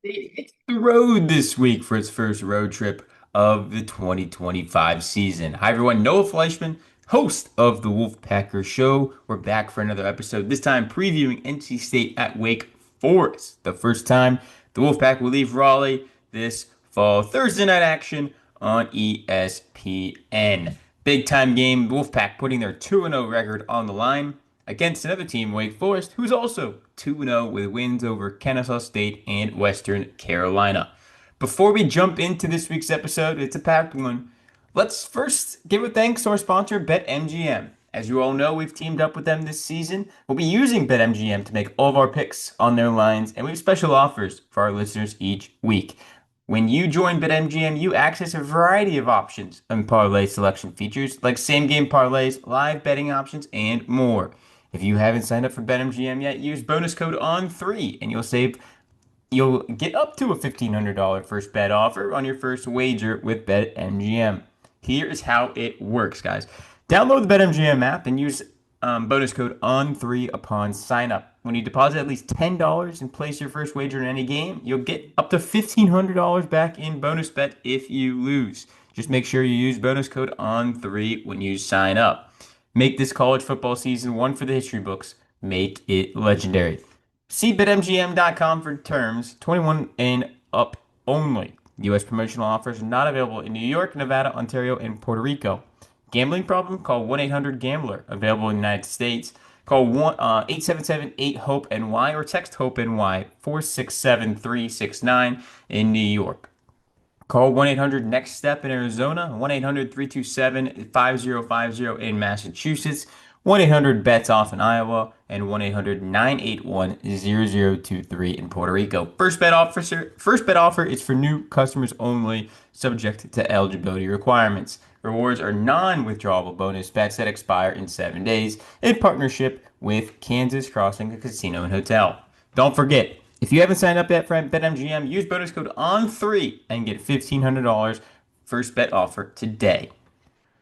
State hits the road this week for its first road trip of the 2025 season. Hi, everyone. Noah Fleischman, host of the Wolfpacker Show. We're back for another episode, this time previewing NC State at Wake Forest. The first time the Wolfpack will leave Raleigh this fall. Thursday night action on ESPN. Big time game. Wolfpack putting their 2-0 record on the line against another team, Wake Forest, who's also 2-0 with wins over Kennesaw State and Western Carolina. Before we jump into this week's episode, it's a packed one. Let's first give a thanks to our sponsor, BetMGM. As you all know, we've teamed up with them this season. We'll be using BetMGM to make all of our picks on their lines, and we have special offers for our listeners each week. When you join BetMGM, you access a variety of options and parlay selection features like same game parlays, live betting options, and more. If you haven't signed up for BetMGM yet, use bonus code ON3 and you'll get up to a $1,500 first bet offer on your first wager with BetMGM. Here is how it works, guys. Download the BetMGM app and use bonus code ON3 upon sign up. When you deposit at least $10 and place your first wager in any game, you'll get up to $1,500 back in bonus bet if you lose. Just make sure you use bonus code ON3 when you sign up. Make this college football season one for the history books. Make it legendary. See BetMGM.com for terms. 21 and up only. U.S. promotional offers not available in New York, Nevada, Ontario, and Puerto Rico. Gambling problem? Call 1-800-GAMBLER. Available in the United States. Call 877-8-HOPE-NY or text HOPE-NY 467-369 in New York. Call 1-800-NEXT-STEP in Arizona, 1-800-327-5050 in Massachusetts, 1-800-BETS-OFF in Iowa, and 1-800-981-0023 in Puerto Rico. First bet offer is for new customers only, subject to eligibility requirements. Rewards are non-withdrawable bonus bets that expire in 7 days in partnership with Kansas Crossing Casino and Hotel. Don't forget, if you haven't signed up yet for BetMGM, use bonus code ON3 and get $1,500 first bet offer today.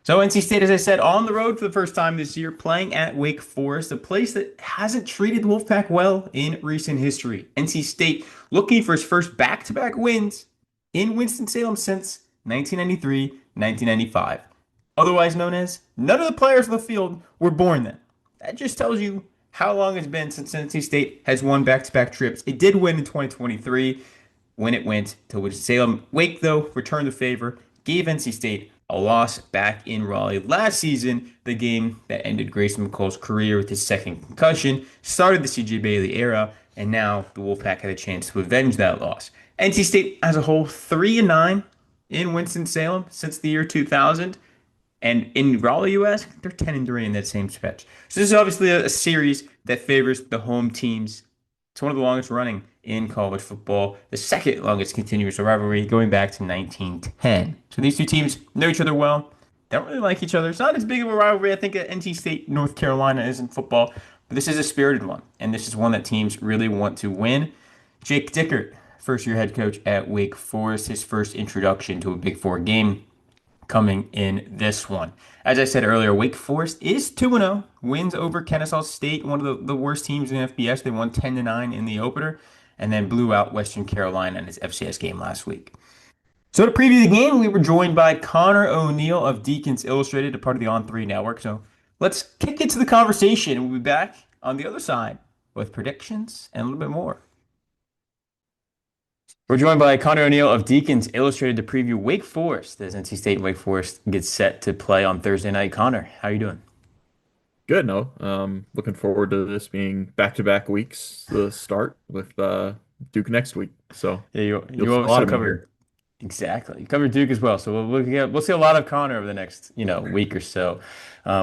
So NC State, as I said, on the road for the first time this year, playing at Wake Forest, a place that hasn't treated the Wolfpack well in recent history. NC State looking for its first back-to-back wins in Winston-Salem since 1993-1995. Otherwise known as none of the players on the field were born then. That just tells you how long it's been since NC State has won back-to-back trips. It did win in 2023 when it went to Winston-Salem. Wake, though, returned the favor, gave NC State a loss back in Raleigh last season, the game that ended Grayson McCall's career with his second concussion, started the C.J. Bailey era, and now the Wolfpack had a chance to avenge that loss. NC State as a whole 3-9 in Winston-Salem since the year 2000. And in Raleigh, US, they're 10-3 in that same stretch. So this is obviously a series that favors the home teams. It's one of the longest running in college football, the second longest continuous rivalry going back to 1910. So these two teams know each other well. They don't really like each other. It's not as big of a rivalry, I think, NC State, North Carolina is in football, but this is a spirited one. And this is one that teams really want to win. Jake Dickert, first-year head coach at Wake Forest, his first introduction to a Big Four game coming in this one. As I said earlier, Wake Forest is 2-0, wins over Kennesaw State, one of the worst teams in FBS. They won 10-9 in the opener, and then blew out Western Carolina in its FCS game last week. So to preview the game, we were joined by Connor O'Neill of Deacons Illustrated, a part of the On3 network. So let's kick into the conversation. We'll be back on the other side with predictions and a little bit more. We're joined by Connor O'Neill of Deacons Illustrated to preview Wake Forest as NC State and Wake Forest gets set to play on Thursday night. Connor, how are you doing? Good, no. Looking forward to this being back-to-back weeks, the start with Duke next week. So Yeah, you'll you see a lot also of me covered here. exactly. You covered Duke as well, so we'll see a lot of Connor over the next week or so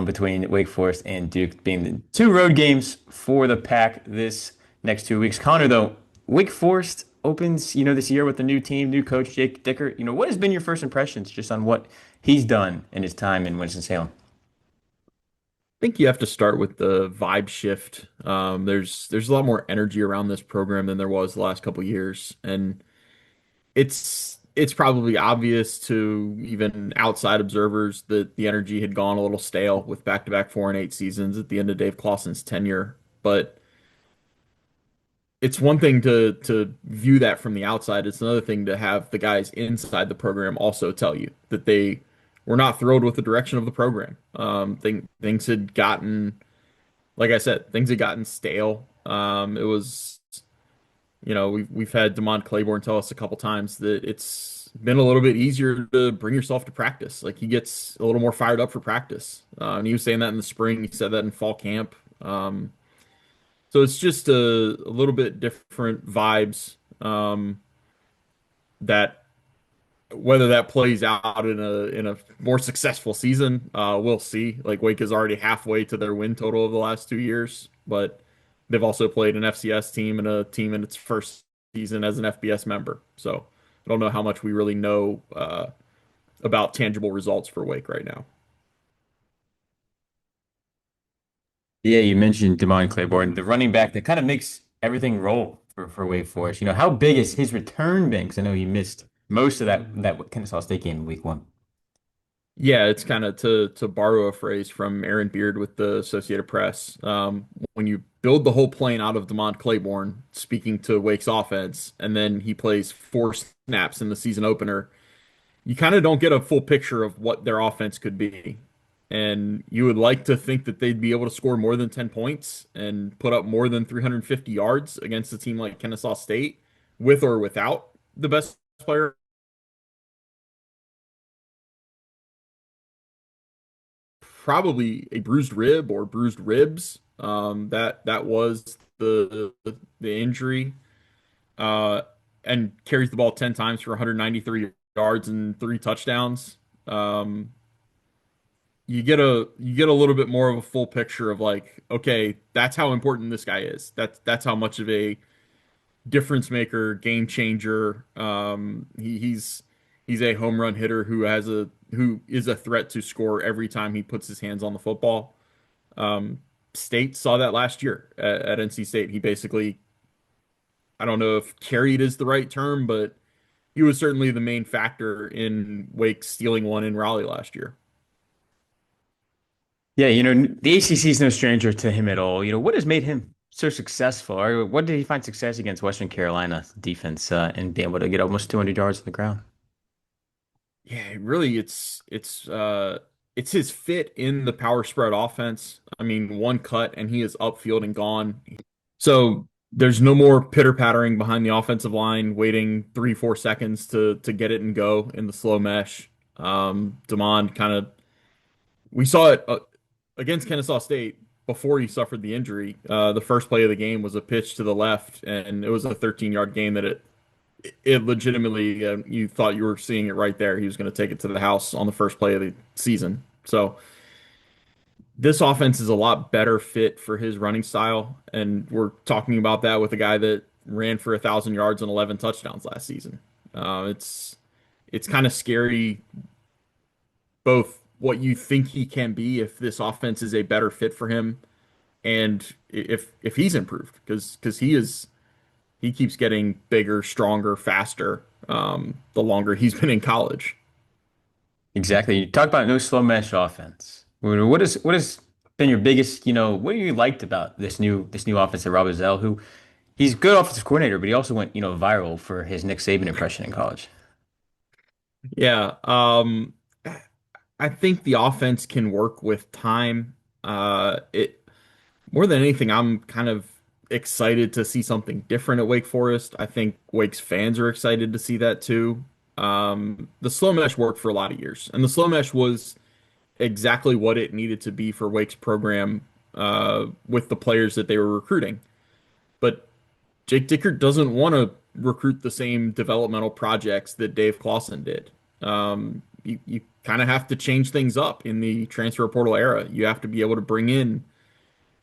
between Wake Forest and Duke being the two road games for the Pack this next 2 weeks. Connor, though, Wake Forest opens this year with a new team, new coach Jake Dicker. What has been your first impressions just on what he's done in his time in Winston-Salem? I think you have to start with the vibe shift. There's a lot more energy around this program than there was the last couple years, and it's probably obvious to even outside observers that the energy had gone a little stale with back-to-back 4-8 seasons at the end of Dave Clawson's tenure. But it's one thing to view that from the outside. It's another thing to have the guys inside the program also tell you that they were not thrilled with the direction of the program. Things had gotten, like I said, things had gotten stale. It was, we've had Demond Claiborne tell us a couple times that it's been a little bit easier to bring yourself to practice. Like he gets a little more fired up for practice. And he was saying that in the spring. He said that in fall camp. So it's just a little bit different vibes. That whether that plays out in a more successful season, we'll see. Like Wake is already halfway to their win total of the last 2 years, but they've also played an FCS team and a team in its first season as an FBS member. So I don't know how much we really know about tangible results for Wake right now. Yeah, you mentioned Demond Claiborne, the running back that kind of makes everything roll for Wake Forest. How big is his return been? 'Cause I know he missed most of that Kennesaw State game in week one. Yeah, it's kind of to borrow a phrase from Aaron Beard with the Associated Press. When you build the whole plane out of Demont Claiborne, speaking to Wake's offense, and then he plays 4 snaps in the season opener, you kind of don't get a full picture of what their offense could be. And you would like to think that they'd be able to score more than 10 points and put up more than 350 yards against a team like Kennesaw State, with or without the best player, probably a bruised rib or bruised ribs. That was the injury. Uh, and carries the ball 10 times for 193 yards and 3 touchdowns. Um, you get a little bit more of a full picture of like, okay, that's how important this guy is. That's how much of a difference maker, game changer. He's a home run hitter who is a threat to score every time he puts his hands on the football. Um, State saw that last year at NC State. He basically, I don't know if carried is the right term, but he was certainly the main factor in Wake stealing one in Raleigh last year. Yeah, the ACC is no stranger to him at all. What has made him so successful? Or what did he find success against Western Carolina defense and being able to get almost 200 yards on the ground? Yeah, really, it's his fit in the power spread offense. I mean, one cut and he is upfield and gone. So there's no more pitter pattering behind the offensive line, waiting 3, 4 seconds to get it and go in the slow mesh. Demond kind of we saw it against Kennesaw State before he suffered the injury. The first play of the game was a pitch to the left, and it was a 13-yard gain that it legitimately you thought you were seeing it right there. He was going to take it to the house on the first play of the season. So this offense is a lot better fit for his running style, and we're talking about that with a guy that ran for 1,000 yards and 11 touchdowns last season. It's kind of scary, both what you think he can be if this offense is a better fit for him, and if he's improved, because he keeps getting bigger, stronger, faster, the longer he's been in college. Exactly. You talk about no slow mesh offense. What has been your biggest, what you liked about this new offense at Rob Zell, who he's a good offensive coordinator, but he also went, viral for his Nick Saban impression in college. Yeah, I think the offense can work with time. It more than anything, I'm kind of excited to see something different at Wake Forest. I think Wake's fans are excited to see that too. The slow mesh worked for a lot of years, and the slow mesh was exactly what it needed to be for Wake's program with the players that they were recruiting. But Jake Dickert doesn't want to recruit the same developmental projects that Dave Clawson did. You kind of have to change things up in the transfer portal era. You have to be able to bring in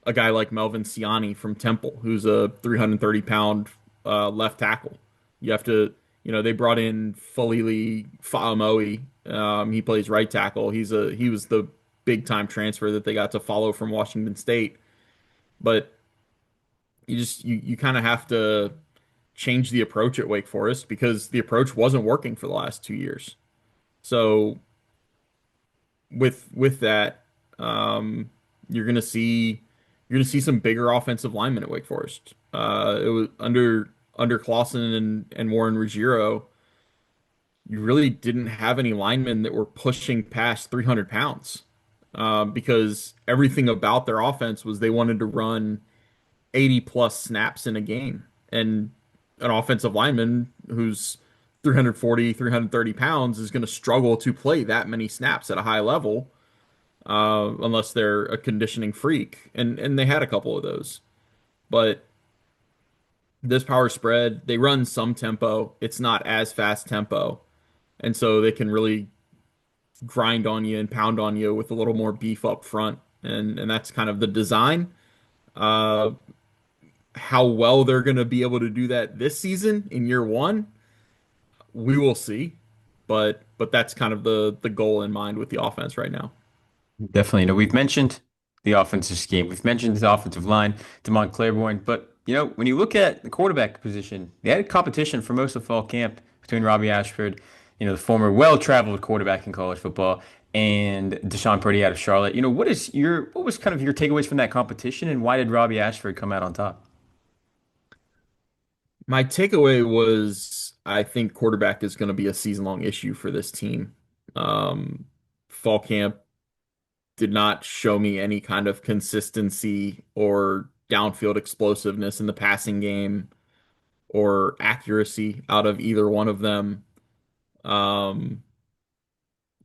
a guy like Melvin Siani from Temple, who's a 330 pound left tackle. You have to, they brought in Falili Faamoe. He plays right tackle. He was the big time transfer that they got to follow from Washington State. But you kind of have to change the approach at Wake Forest because the approach wasn't working for the last 2 years. So with that, you're gonna see you're going to see some bigger offensive linemen at Wake Forest. It was under Clausen and Warren Ruggiero, you really didn't have any linemen that were pushing past 300 pounds because everything about their offense was they wanted to run 80 plus snaps in a game. And an offensive lineman who's 340, 330 pounds is going to struggle to play that many snaps at a high level unless they're a conditioning freak. And they had a couple of those. But this power spread, they run some tempo. It's not as fast tempo. And so they can really grind on you and pound on you with a little more beef up front. And that's kind of the design. Uh, how well they're going to be able to do that this season in year one, we will see. But that's kind of the goal in mind with the offense right now. Definitely. We've mentioned the offensive scheme. We've mentioned the offensive line, Demont Claiborne. But, when you look at the quarterback position, they had competition for most of fall camp between Robbie Ashford, the former well-traveled quarterback in college football, and Deshaun Purdy out of Charlotte. What was kind of your takeaways from that competition, and why did Robbie Ashford come out on top? My takeaway was I think quarterback is going to be a season-long issue for this team. Um, Fall camp did not show me any kind of consistency or downfield explosiveness in the passing game or accuracy out of either one of them. Um,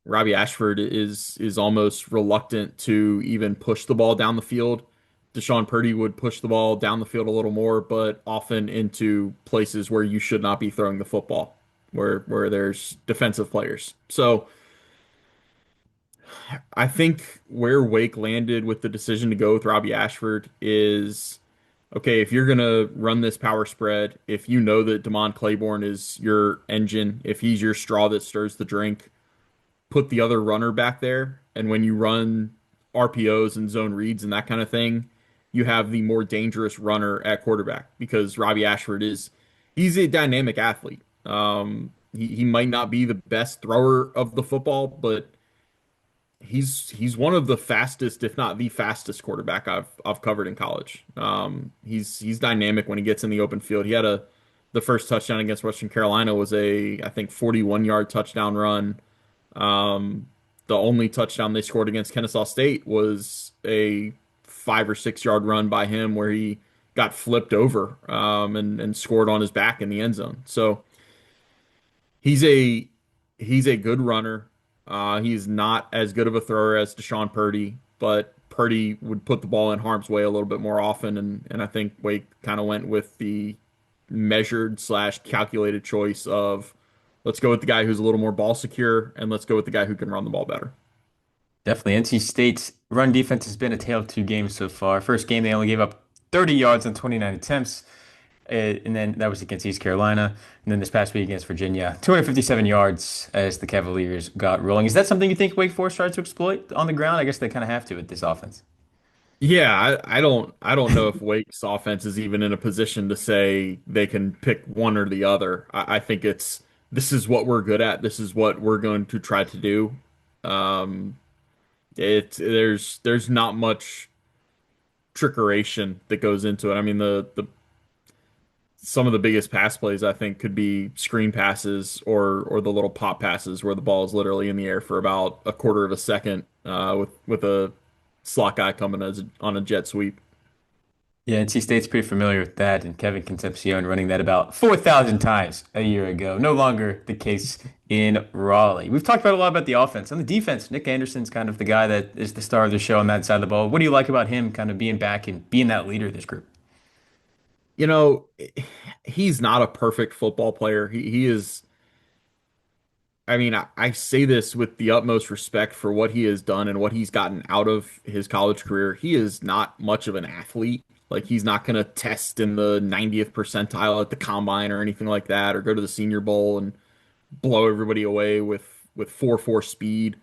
Robbie Ashford is almost reluctant to even push the ball down the field. Deshaun Purdy would push the ball down the field a little more, but often into places where you should not be throwing the football, where there's defensive players. So I think where Wake landed with the decision to go with Robbie Ashford is okay, if you're gonna run this power spread, if you know that Damon Claiborne is your engine, if he's your straw that stirs the drink, put the other runner back there. And when you run RPOs and zone reads and that kind of thing, you have the more dangerous runner at quarterback because Robbie Ashford he's a dynamic athlete. He might not be the best thrower of the football, but he's one of the fastest, if not the fastest quarterback I've covered in college. He's dynamic when he gets in the open field. He had the first touchdown against Western Carolina was a I think 41-yard touchdown run. Um, the only touchdown they scored against Kennesaw State was a 5 or 6 yard run by him where he got flipped over and scored on his back in the end zone. So he's a he's a good runner. He's not as good of a thrower as Deshaun Purdy, but Purdy would put the ball in harm's way a little bit more often, and I think Wake kind of went with the measured slash calculated choice of let's go with the guy who's a little more ball secure, and let's go with the guy who can run the ball better. Definitely. NC State's run defense has been a tale of two games so far. First game, they only gave up 30 yards on 29 attempts. And then that was against East Carolina. And then this past week against Virginia, 257 yards as the Cavaliers got rolling. Is that something you think Wake Forest tries to exploit on the ground? I guess they kind of have to with this offense. Yeah, I don't know if Wake's offense is even in a position to say they can pick one or the other. I think it's this is what we're good at. This is what we're going to try to do. Um, there's not much trickeration that goes into it. I mean, the some of the biggest pass plays I think could be screen passes or the little pop passes where the ball is literally in the air for about a quarter of a second with a slot guy coming on a jet sweep. Yeah, NC State's pretty familiar with that, and Kevin Concepcion running that about 4,000 times a year ago. No longer the case in Raleigh. We've talked about a lot about the offense. On the defense, Nick Anderson's kind of the guy that is the star of the show on that side of the ball. What do you like about him kind of being back and being that leader of this group? You know, he's not a perfect football player. He is. I mean, I say this with the utmost respect for what he has done and what he's gotten out of his college career. He is not much of an athlete. Like he's not going to test in the 90th percentile at the combine or anything like that, or go to the Senior Bowl and blow everybody away with 4.4 speed.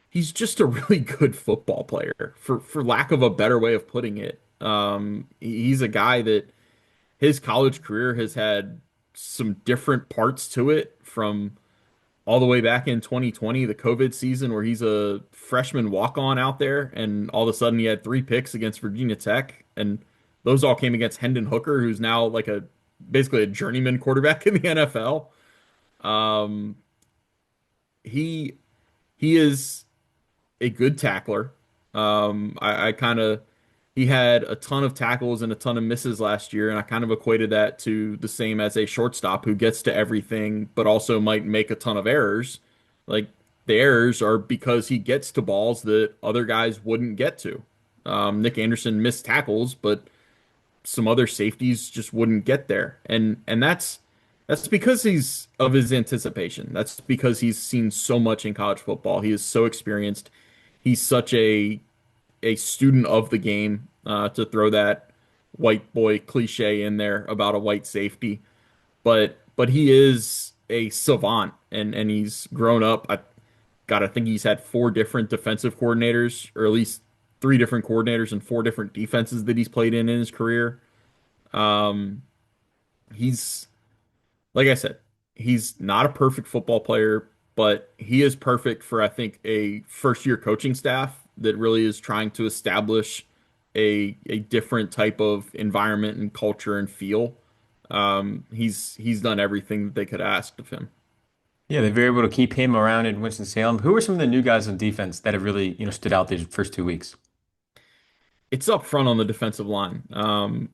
He's just a really good football player, for lack of a better way of putting it. He's a guy that his college career has had some different parts to it from all the way back in 2020, the COVID season, where he's a freshman walk-on out there, and all of a sudden he had 3 picks against Virginia Tech, and those all came against Hendon Hooker, who's now like a basically a journeyman quarterback in the NFL. Um, he he is a good tackler. I kind of he had a ton of tackles and a ton of misses last year, and I kind of equated that to the same as a shortstop who gets to everything, but also might make a ton of errors. Like the errors are because he gets to balls that other guys wouldn't get to. Nick Anderson missed tackles, but some other safeties just wouldn't get there. And that's because he's of his anticipation. That's because he's seen so much in college football. He is so experienced. He's such a student of the game, to throw that white boy cliche in there about a white safety. But he is a savant, and he's grown up. I think he's had 4 different defensive coordinators, or at least 3 different coordinators and 4 different defenses that he's played in his career. Um, he's like I said, he's not a perfect football player, but he is perfect for, I think, a first year coaching staff that really is trying to establish a different type of environment and culture and feel. He's done everything that they could ask of him. Yeah, they were able to keep him around in Winston-Salem. Who are some of the new guys on defense that have really, stood out these first 2 weeks? It's up front on the defensive line.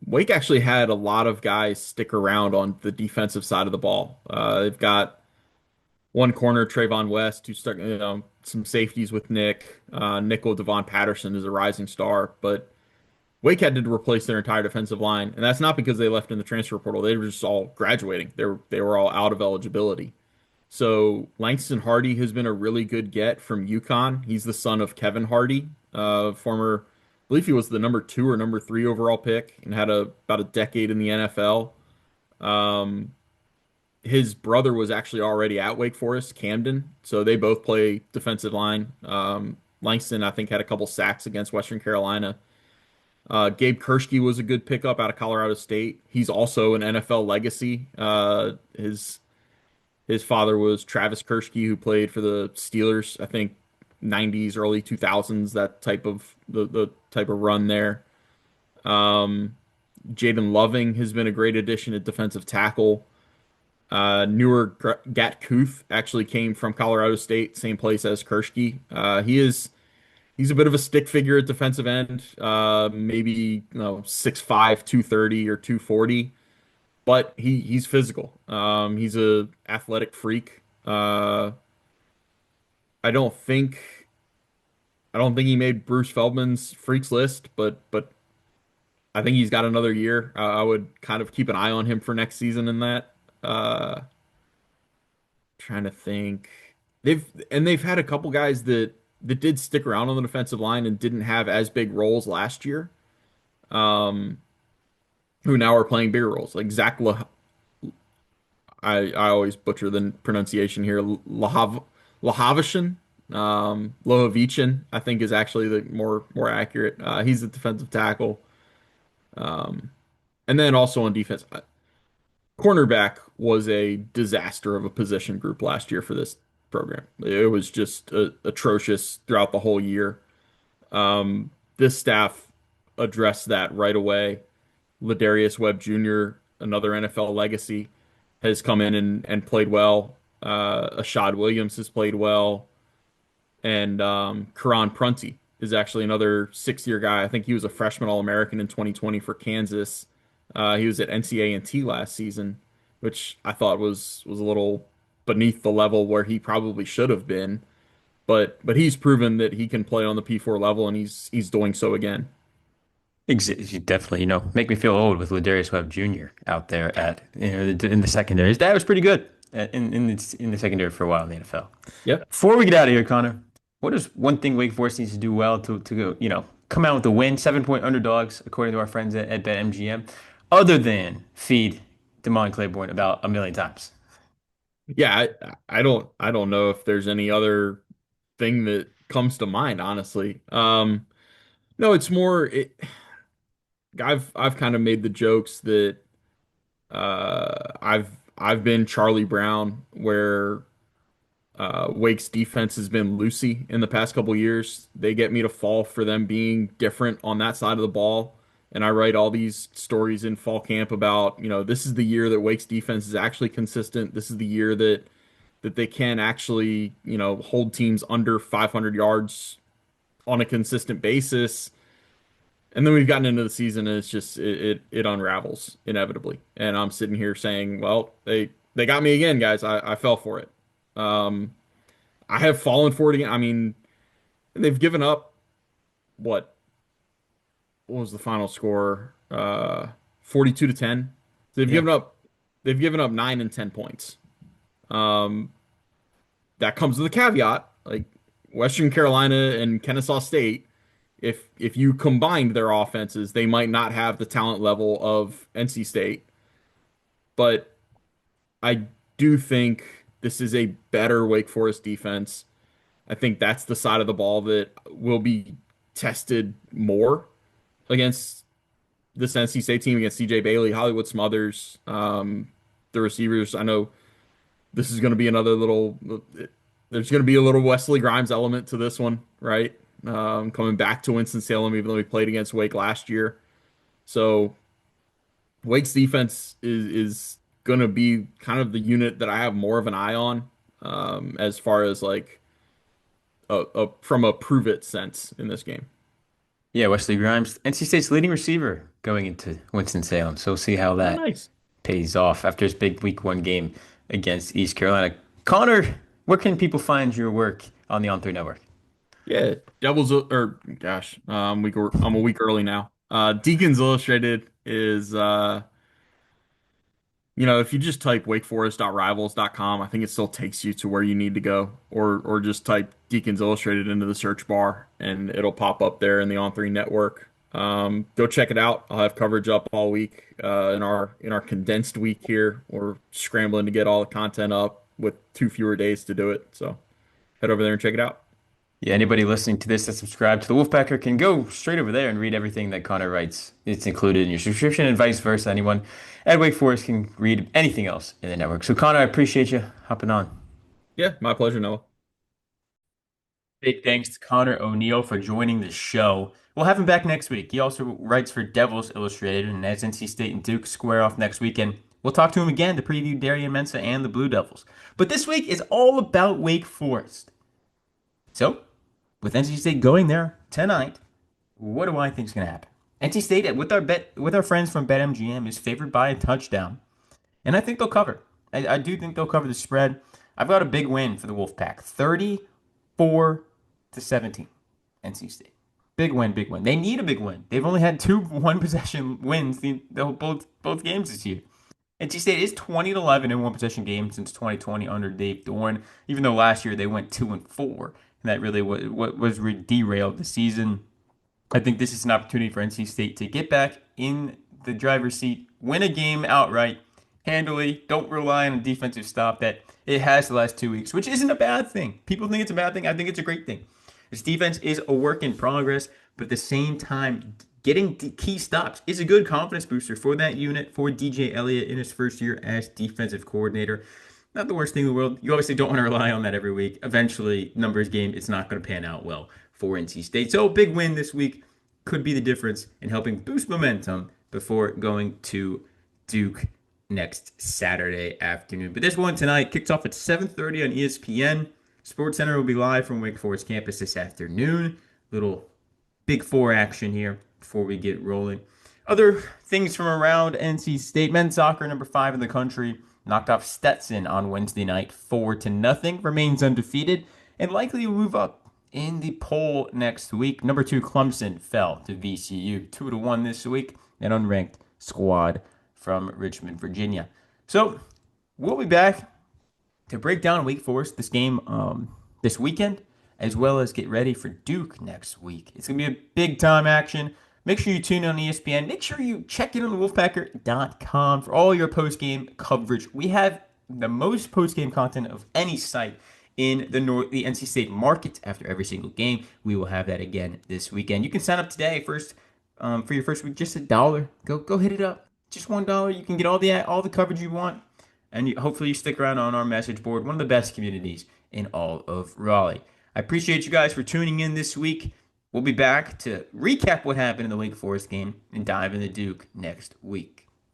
Wake actually had a lot of guys stick around on the defensive side of the ball. They've got one corner, Trayvon West, who stuck, some safeties with Nick. Nickel Devon Patterson is a rising star, but Wake had to replace their entire defensive line, and that's not because they left in the transfer portal. They were just all graduating. They were all out of eligibility. So Langston Hardy has been a really good get from UConn. He's the son of Kevin Hardy, former, I believe he was the number 2 or number 3 overall pick, and had about a decade in the NFL. Um, his brother was actually already at Wake Forest, Camden, so they both play defensive line. Langston, I think, had a couple sacks against Western Carolina. Gabe Kershke was a good pickup out of Colorado State. He's also an NFL legacy. His father was Travis Kershke, who played for the Steelers, I think 90s, early 2000s, that type of the type of run there. Um, Jaden Loving has been a great addition at defensive tackle. Newer Gat Kuth actually came from Colorado State, same place as Kershke. He's a bit of a stick figure at defensive end, maybe 6'5", 230 or 240, but he's physical. He's a athletic freak. I don't think I don't think he made Bruce Feldman's freaks list, but I think he's got another year. I would kind of keep an eye on him for next season in that. Trying to think. They've had a couple guys that did stick around on the defensive line and didn't have as big roles last year. Um, who now are playing bigger roles. Like I always butcher the pronunciation here. Lahavichin, Lohavichin, I think is actually the more accurate. He's a defensive tackle. Um, and then also on defense, cornerback was a disaster of a position group last year for this program. It was just atrocious throughout the whole year. This staff addressed that right away. Ladarius Webb Jr., another NFL legacy, has come in and played well. Ashad Williams has played well. And Karan Prunty is actually another 6-year guy. I think he was a freshman All-American in 2020 for Kansas. He was at NCAA&T last season, which I thought was a little beneath the level where he probably should have been. But he's proven that he can play on the P4 level, and he's doing so again. You definitely, make me feel old with Ladarius Webb Jr. out there at in the secondary. His dad was pretty good in the secondary for a while in the NFL. Yep. Before we get out of here, Connor, what is one thing Wake Forest needs to do well to go, come out with a win, 7-point underdogs, according to our friends at BetMGM, other than feed Damon Claiborne about a million times? Yeah, I don't know if there's any other thing that comes to mind, honestly. No, it's more I've kind of made the jokes that I've been Charlie Brown, where Wake's defense has been loosey in the past couple years. They get me to fall for them being different on that side of the ball. And I write all these stories in fall camp about, this is the year that Wake's defense is actually consistent. This is the year that they can actually, hold teams under 500 yards on a consistent basis. And then we've gotten into the season and it's just it unravels inevitably. And I'm sitting here saying, well, they got me again, guys. I fell for it. Um, I have fallen for it again. I mean, they've given up what? What was the final score? 42 to 10. They've Yeah. given up they've given up 9 and 10 points. Um, that comes with a caveat. Like Western Carolina and Kennesaw State, if you combined their offenses, they might not have the talent level of NC State, but I do think this is a better Wake Forest defense. I think that's the side of the ball that will be tested more against this NC State team, against CJ Bailey, Hollywood Smothers, the receivers. I know this is going to be another little, there's going to be a little Wesley Grimes element to this one, right? Coming back to Winston-Salem, even though we played against Wake last year. So Wake's defense is going to be kind of the unit that I have more of an eye on, as far as like from a prove it sense in this game. Yeah, Wesley Grimes, NC State's leading receiver going into Winston-Salem. So we'll see how Oh, that nice. pays off after his big week one game against East Carolina. Connor, where can people find your work on the On3 Network? Yeah, Devils or gosh, I'm a week early now. Deacons Illustrated is if you just type wakeforest.rivals.com, I think it still takes you to where you need to go, or just type Deacons Illustrated into the search bar and it'll pop up there in the On3 network. Go check it out. I'll have coverage up all week in our condensed week here. We're scrambling to get all the content up with two fewer days to do it. So head over there and check it out. Yeah, anybody listening to this that subscribe to the Wolfpacker can go straight over there and read everything that Connor writes. It's included in your subscription and vice versa. Anyone at Wake Forest can read anything else in the network. So Connor, I appreciate you hopping on. Yeah, my pleasure, Noah. Big thanks to Connor O'Neill for joining the show. We'll have him back next week. He also writes for Devils Illustrated, and as NC State and Duke square off next weekend, we'll talk to him again to preview Darien Mensa and the Blue Devils. But this week is all about Wake Forest. So, with NC State going there tonight, what do I think is going to happen? NC State with our friends from BetMGM is favored by a touchdown, and I think they'll cover. I do think they'll cover the spread. I've got a big win for the Wolfpack, 34-17, NC State. Big win, big win. They need a big win. They've only had two one possession wins both games this year. NC State is 20-11 in one possession games since 2020 under Dave Dorn. Even though last year they went 2-4, and that really what was derailed the season. I think this is an opportunity for NC State to get back in the driver's seat, win a game outright, handily. Don't rely on a defensive stop that it has the last 2 weeks, which isn't a bad thing. People think it's a bad thing. I think it's a great thing. This defense is a work in progress, but at the same time, getting key stops is a good confidence booster for that unit, for DJ Elliott in his first year as defensive coordinator. Not the worst thing in the world. You obviously don't want to rely on that every week. Eventually, numbers game, it's not going to pan out well for NC State. So, big win this week could be the difference in helping boost momentum before going to Duke next Saturday afternoon. But this one tonight kicks off at 7:30 on ESPN. SportsCenter will be live from Wake Forest campus this afternoon. Little Big Four action here before we get rolling. Other things from around NC State. Men's soccer, number 5 in the country, knocked off Stetson on Wednesday night 4-0. Remains undefeated and likely will move up in the poll next week. Number 2, Clemson fell to VCU 2-1 this week. An unranked squad from Richmond, Virginia. So we'll be back to break down Wake Forest this game this weekend, as well as get ready for Duke next week. It's going to be a big time action. Make sure you tune in on ESPN. Make sure you check in on wolfpacker.com for all your post-game coverage. We have the most post-game content of any site in the NC State market after every single game. We will have that again this weekend. You can sign up today for your first week, just $1. Go hit it up. Just $1. You can get all the coverage you want and hopefully you stick around on our message board, one of the best communities in all of Raleigh. I appreciate you guys for tuning in this week. We'll be back to recap what happened in the Wake Forest game and dive into Duke next week.